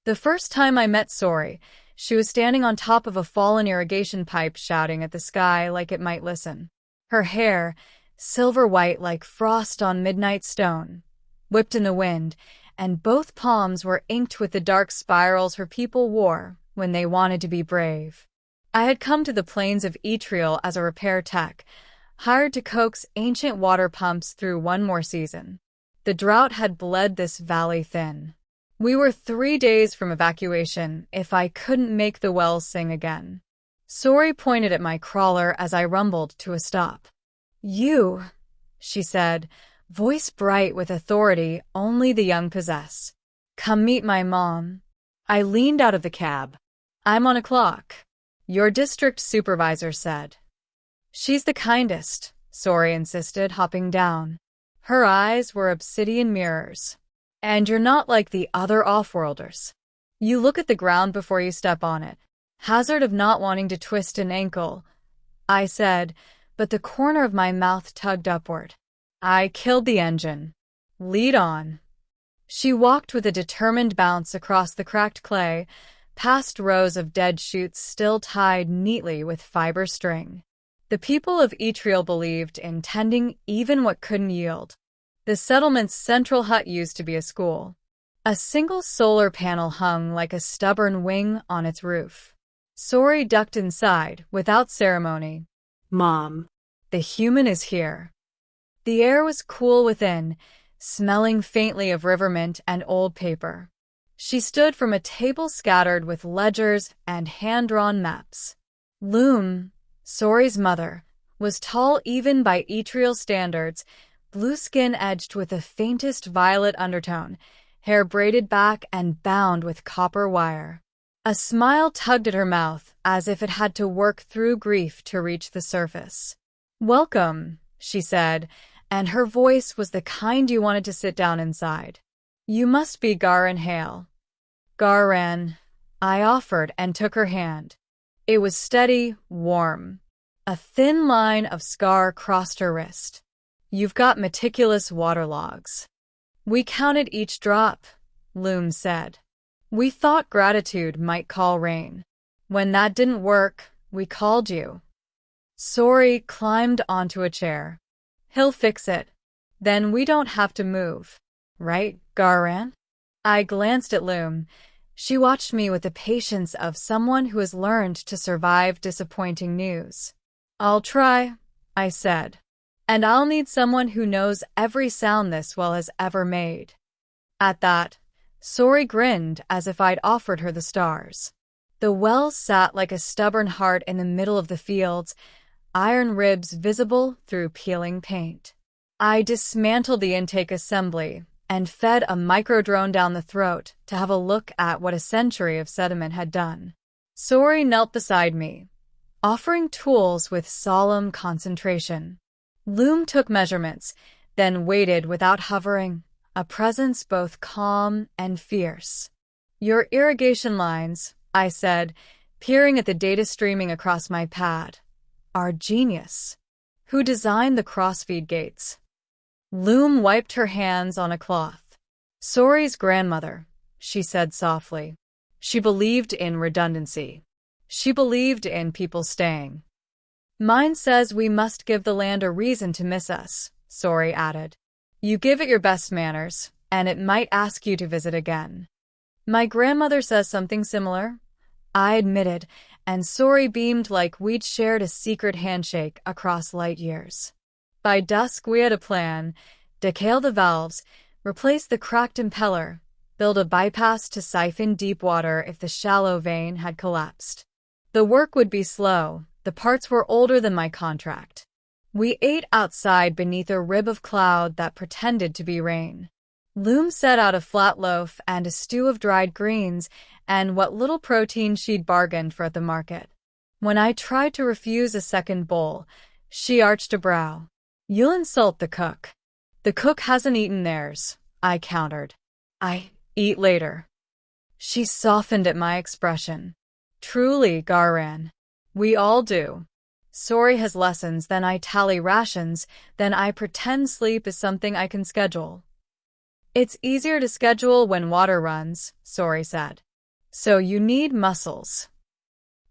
The first time I met Sori, she was standing on top of a fallen irrigation pipe shouting at the sky like it might listen. Her hair, silver white like frost on midnight stone, whipped in the wind, and both palms were inked with the dark spirals her people wore when they wanted to be brave. I had come to the plains of Etriel as a repair tech, hired to coax ancient water pumps through one more season. The drought had bled this valley thin. We were 3 days from evacuation if I couldn't make the wells sing again. Sori pointed at my crawler as I rumbled to a stop. "You," she said, voice bright with authority only the young possess. "Come meet my mom." I leaned out of the cab. "I'm on a clock," your district supervisor said. "She's the kindest," Sori insisted, hopping down. Her eyes were obsidian mirrors. "And you're not like the other off-worlders. You look at the ground before you step on it. Hazard of not wanting to twist an ankle," I said, but the corner of my mouth tugged upward. "I killed the engine. Lead on." She walked with a determined bounce across the cracked clay, past rows of dead shoots still tied neatly with fiber string. The people of Etriel believed in tending even what couldn't yield. The settlement's central hut used to be a school. A single solar panel hung like a stubborn wing on its roof. Sori ducked inside, without ceremony. "Mom, the human is here." The air was cool within, smelling faintly of river mint and old paper. She stood from a table scattered with ledgers and hand-drawn maps. Loom, Sori's mother, was tall even by Etriel standards, blue skin edged with the faintest violet undertone, hair braided back and bound with copper wire. A smile tugged at her mouth, as if it had to work through grief to reach the surface. "Welcome," she said, and her voice was the kind you wanted to sit down inside. "You must be Garran Hale." "Garran," I offered and took her hand. It was steady, warm. A thin line of scar crossed her wrist. "You've got meticulous waterlogs." "We counted each drop," Loom said. "We thought gratitude might call rain. When that didn't work, we called you." Sori climbed onto a chair. "He'll fix it. Then we don't have to move. Right, Garran?" I glanced at Loom. She watched me with the patience of someone who has learned to survive disappointing news. "I'll try," I said. "And I'll need someone who knows every sound this well has ever made." At that, Sori grinned as if I'd offered her the stars. The well sat like a stubborn heart in the middle of the fields, iron ribs visible through peeling paint. I dismantled the intake assembly and fed a microdrone down the throat to have a look at what a century of sediment had done. Sori knelt beside me, offering tools with solemn concentration. Loom took measurements, then waited without hovering, a presence both calm and fierce. "Your irrigation lines," I said, peering at the data streaming across my pad, "are genius. Who designed the crossfeed gates?" Loom wiped her hands on a cloth. "Sori's grandmother," she said softly. "She believed in redundancy. She believed in people staying." "Mine says we must give the land a reason to miss us," Sori added. "You give it your best manners, and it might ask you to visit again." "My grandmother says something similar," I admitted, and Sori beamed like we'd shared a secret handshake across light years. By dusk we had a plan: decale the valves, replace the cracked impeller, build a bypass to siphon deep water if the shallow vein had collapsed. The work would be slow. The parts were older than my contract. We ate outside beneath a rib of cloud that pretended to be rain. Loom set out a flat loaf and a stew of dried greens and what little protein she'd bargained for at the market. When I tried to refuse a second bowl, she arched a brow. "You'll insult the cook." "The cook hasn't eaten theirs," I countered. "I eat later." She softened at my expression. "Truly, Garran. We all do. Sori has lessons, then I tally rations, then I pretend sleep is something I can schedule." "It's easier to schedule when water runs," Sori said. So you need muscles.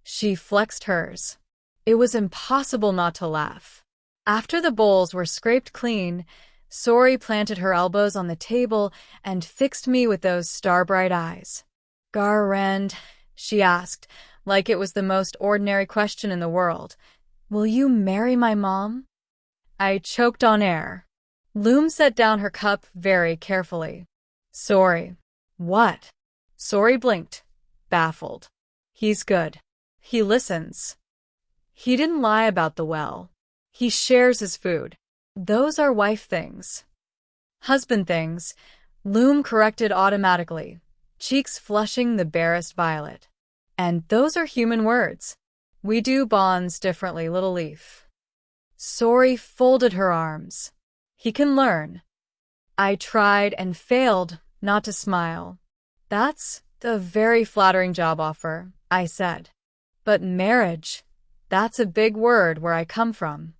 She flexed hers. It was impossible not to laugh. After the bowls were scraped clean, Sori planted her elbows on the table and fixed me with those star-bright eyes. Garran, she asked, like it was the most ordinary question in the world. Will you marry my mom? I choked on air. Loom set down her cup very carefully. Sori. What? Sori blinked, baffled. He's good. He listens. He didn't lie about the well. He shares his food. Those are wife things. Husband things, Loom corrected automatically, cheeks flushing the barest violet. And those are human words. We do bonds differently, little leaf. Sori folded her arms. He can learn. I tried and failed not to smile. That's a very flattering job offer, I said. But marriage, that's a big word where I come from.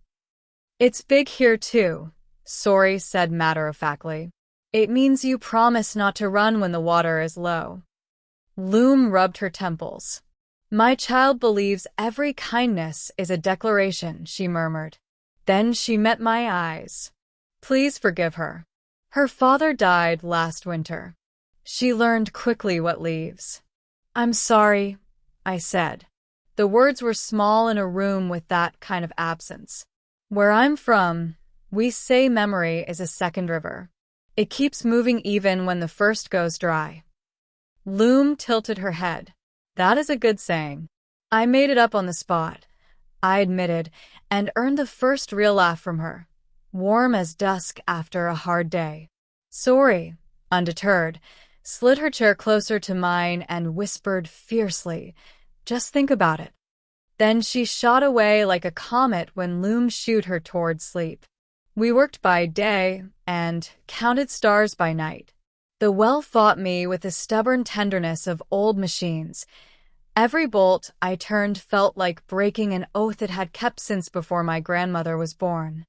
It's big here too, Sori said matter-of-factly. It means you promise not to run when the water is low. Loom rubbed her temples. My child believes every kindness is a declaration, she murmured. Then she met my eyes. Please forgive her. Her father died last winter. She learned quickly what leaves. I'm sorry, I said. The words were small in a room with that kind of absence. Where I'm from, we say memory is a second river. It keeps moving even when the first goes dry. Loom tilted her head. That is a good saying. I made it up on the spot, I admitted, and earned the first real laugh from her, warm as dusk after a hard day. Sori, undeterred, slid her chair closer to mine and whispered fiercely, just think about it. Then she shot away like a comet when Loom shooed her toward sleep. We worked by day and counted stars by night. The well fought me with the stubborn tenderness of old machines. Every bolt I turned felt like breaking an oath it had kept since before my grandmother was born.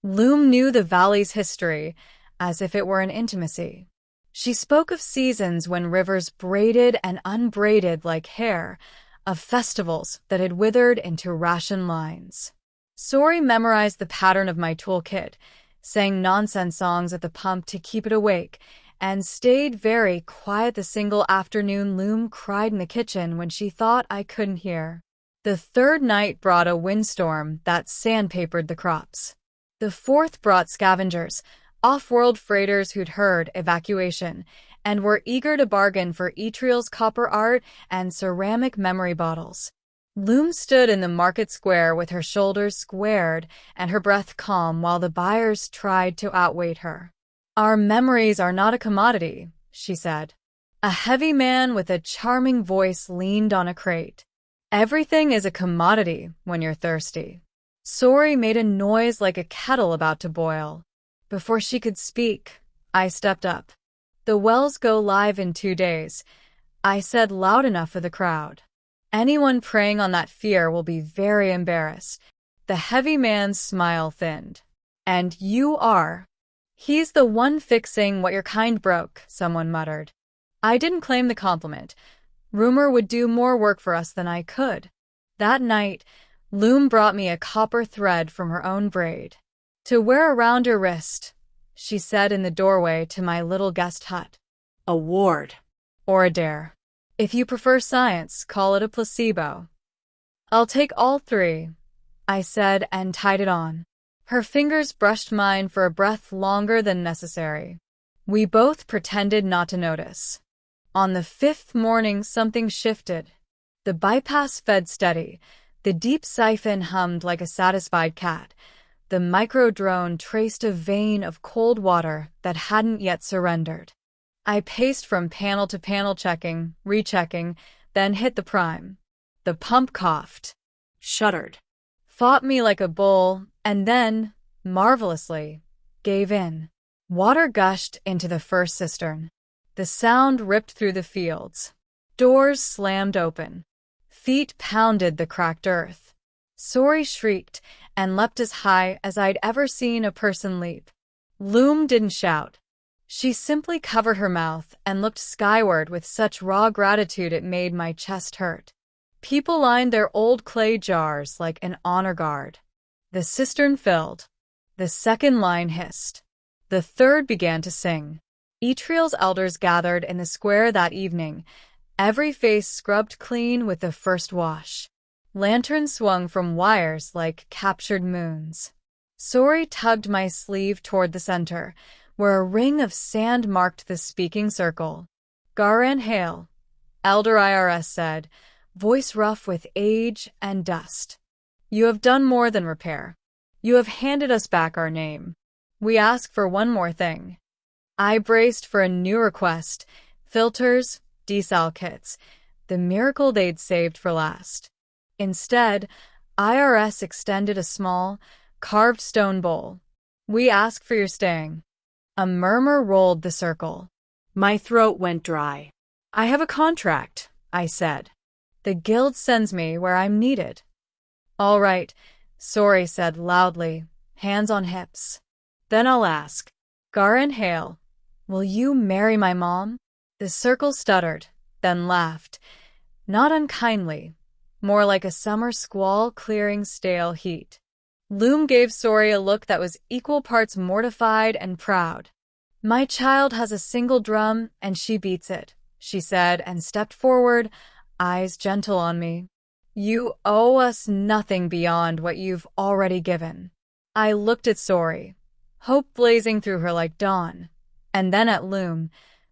Loom knew the valley's history, as if it were an intimacy. She spoke of seasons when rivers braided and unbraided like hair, of festivals that had withered into ration lines. Sori memorized the pattern of my toolkit, sang nonsense songs at the pump to keep it awake, and stayed very quiet the single afternoon Loom cried in the kitchen when she thought I couldn't hear. The third night brought a windstorm that sandpapered the crops. The fourth brought scavengers, off-world freighters who'd heard evacuation, and were eager to bargain for Etriel's copper art and ceramic memory bottles. Loom stood in the market square with her shoulders squared and her breath calm while the buyers tried to outweight her. Our memories are not a commodity, she said. A heavy man with a charming voice leaned on a crate. Everything is a commodity when you're thirsty. Sori made a noise like a kettle about to boil. Before she could speak, I stepped up. The wells go live in 2 days, I said loud enough for the crowd. Anyone preying on that fear will be very embarrassed. The heavy man's smile thinned. And you are. He's the one fixing what your kind broke, someone muttered. I didn't claim the compliment. Rumor would do more work for us than I could. That night, Loom brought me a copper thread from her own braid. To wear around your wrist, she said in the doorway to my little guest hut. A ward. Or a dare. If you prefer science, call it a placebo. I'll take all 3, I said and tied it on. Her fingers brushed mine for a breath longer than necessary. We both pretended not to notice. On the 5th morning, something shifted. The bypass fed steady. The deep siphon hummed like a satisfied cat. The micro-drone traced a vein of cold water that hadn't yet surrendered. I paced from panel to panel checking, rechecking, then hit the prime. The pump coughed, shuddered, fought me like a bull, and then, marvelously, gave in. Water gushed into the first cistern. The sound ripped through the fields. Doors slammed open. Feet pounded the cracked earth. Sori shrieked and leapt as high as I'd ever seen a person leap. Loom didn't shout. She simply covered her mouth and looked skyward with such raw gratitude it made my chest hurt. People lined their old clay jars like an honor guard. The cistern filled. The second line hissed. The third began to sing. Etriel's elders gathered in the square that evening, every face scrubbed clean with the first wash. Lanterns swung from wires like captured moons. Sori tugged my sleeve toward the center, where a ring of sand marked the speaking circle. Garran Hale, Elder IRS said, voice rough with age and dust. You have done more than repair. You have handed us back our name. We ask for one more thing. I braced for a new request: filters, desal kits, the miracle they'd saved for last. Instead, IRS extended a small, carved stone bowl. We ask for your staying. A murmur rolled the circle. My throat went dry. I have a contract, I said. The guild sends me where I'm needed. All right, Sori said loudly, hands on hips. Then I'll ask. Garran Hale, will you marry my mom? The circle stuttered, then laughed. Not unkindly, more like a summer squall clearing stale heat. Loom gave Sori a look that was equal parts mortified and proud. My child has a single drum, and she beats it, she said, and stepped forward, eyes gentle on me. You owe us nothing beyond what you've already given. I looked at Sori, hope blazing through her like dawn, and then at Loom,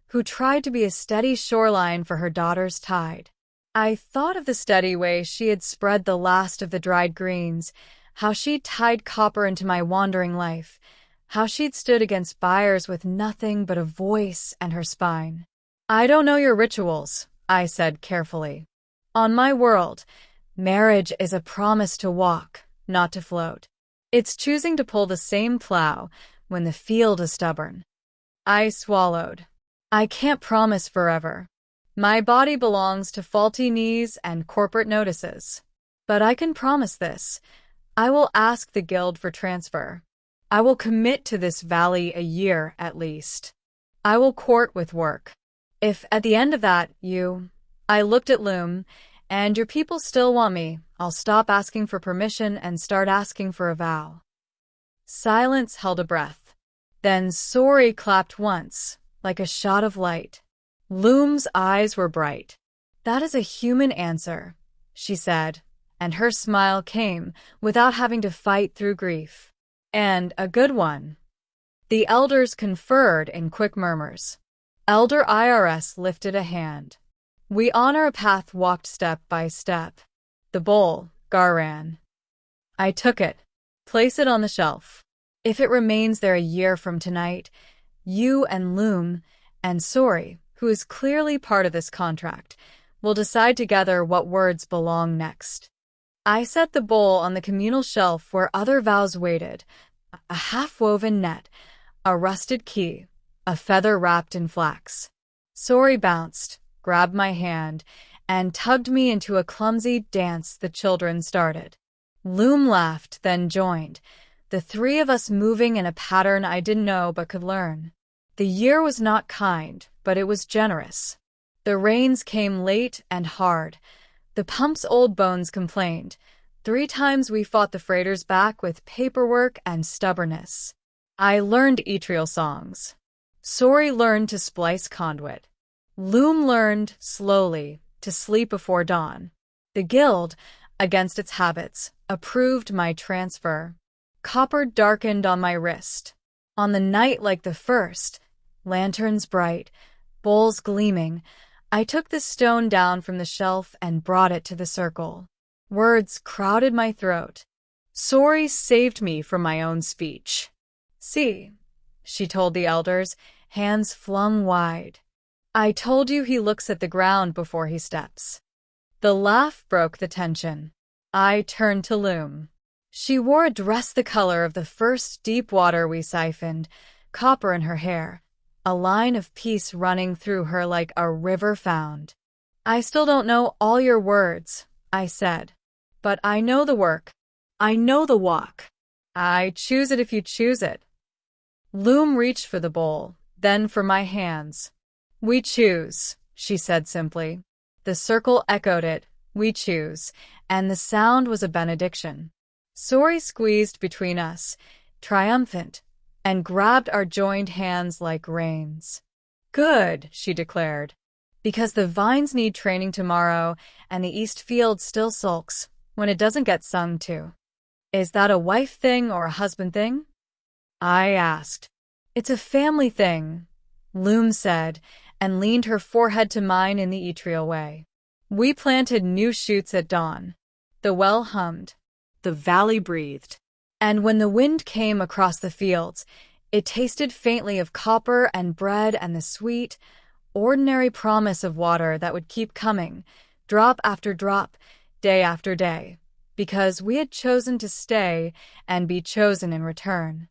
who tried to be a steady shoreline for her daughter's tide. I thought of the steady way she had spread the last of the dried greens, how she'd tied copper into my wandering life, how she'd stood against buyers with nothing but a voice and her spine. I don't know your rituals, I said carefully. On my world, marriage is a promise to walk, not to float. It's choosing to pull the same plow when the field is stubborn. I swallowed. I can't promise forever. My body belongs to faulty knees and corporate notices. But I can promise this. I will ask the guild for transfer. I will commit to this valley a year at least. I will court with work. If at the end of that I looked at Loom, and your people still want me, I'll stop asking for permission and start asking for a vow. Silence held a breath. Then Sori clapped once, like a shot of light. Loom's eyes were bright. That is a human answer, she said, and her smile came without having to fight through grief. And a good one. The elders conferred in quick murmurs. Elder IRS lifted a hand. We honor a path walked step by step. The bowl, Garran. I took it. Place it on the shelf. If it remains there a year from tonight, you and Loom, and Sori, who is clearly part of this contract, will decide together what words belong next. I set the bowl on the communal shelf where other vows waited, a half-woven net, a rusted key, a feather wrapped in flax. Sori bounced, grabbed my hand, and tugged me into a clumsy dance the children started. Loom laughed, then joined, the three of us moving in a pattern I didn't know but could learn. The year was not kind, but it was generous. The rains came late and hard. The pump's old bones complained. 3 times we fought the freighters back with paperwork and stubbornness. I learned Etriel songs. Sori learned to splice conduit. Loom learned, slowly, to sleep before dawn. The guild, against its habits, approved my transfer. Copper darkened on my wrist. On the night like the first, lanterns bright, bowls gleaming, I took the stone down from the shelf and brought it to the circle. Words crowded my throat. Sori saved me from my own speech. See, she told the elders, hands flung wide. I told you he looks at the ground before he steps. The laugh broke the tension. I turned to Loom. She wore a dress the color of the first deep water we siphoned, copper in her hair, a line of peace running through her like a river found. I still don't know all your words, I said. But I know the work. I know the walk. I choose it if you choose it. Loom reached for the bowl, Then for my hands. We choose, she said simply. The circle echoed it, we choose, and the sound was a benediction. Sori squeezed between us, triumphant, and grabbed our joined hands like reins. Good, she declared, because the vines need training tomorrow, and the east field still sulks when it doesn't get sung to. Is that a wife thing or a husband thing? I asked. It's a family thing, Loom said, and leaned her forehead to mine in the Etriel way. We planted new shoots at dawn. The well hummed. The valley breathed. And when the wind came across the fields, it tasted faintly of copper and bread and the sweet, ordinary promise of water that would keep coming, drop after drop, day after day, because we had chosen to stay and be chosen in return.